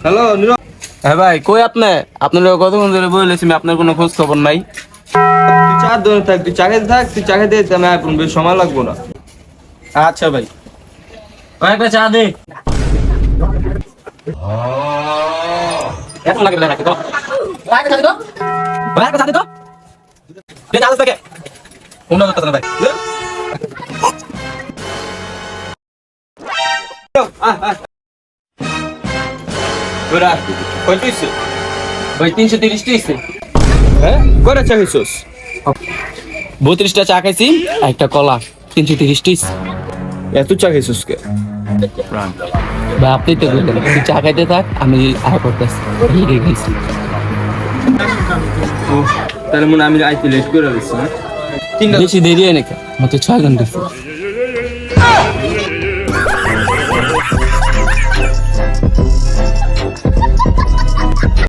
Hello নীরব, হ্যাঁ ভাই, কই আপনার কতক্ষণ ধরে বলেছি আপনার কোনো খোঁজ খবর নাই। তুই চা দোকানে থাক, তুই চা খেতে থাক, তুই চা খেতে যেতে আমি এখন বেশি সময় লাগবো না। আচ্ছা ভাই, একটা চা দে। এখন লাগে নাকি তো ভাই, একটা চা দে তো ভাই, একটা চা দে তো দে, চা দে অন্য কথা না ভাই। ওরা কত হইছে? ভাই 330 টা হইছে। হ্যাঁ কয়টা চা খাইছস? 32টা চা খাইছি, আর একটা কলা। 330 টা হইছে। এত চা খাইছস কে? ভাই আপনি তো বললেন তুই চা খাইতে থাক, আমি আর করতেছি লিখে গেছি। ও তাহলে মনে হয় আমি আইতে লেট করে দিছি না? তিনটা বেশি দেরি হয় নাকি? মতো 6 ঘন্টা।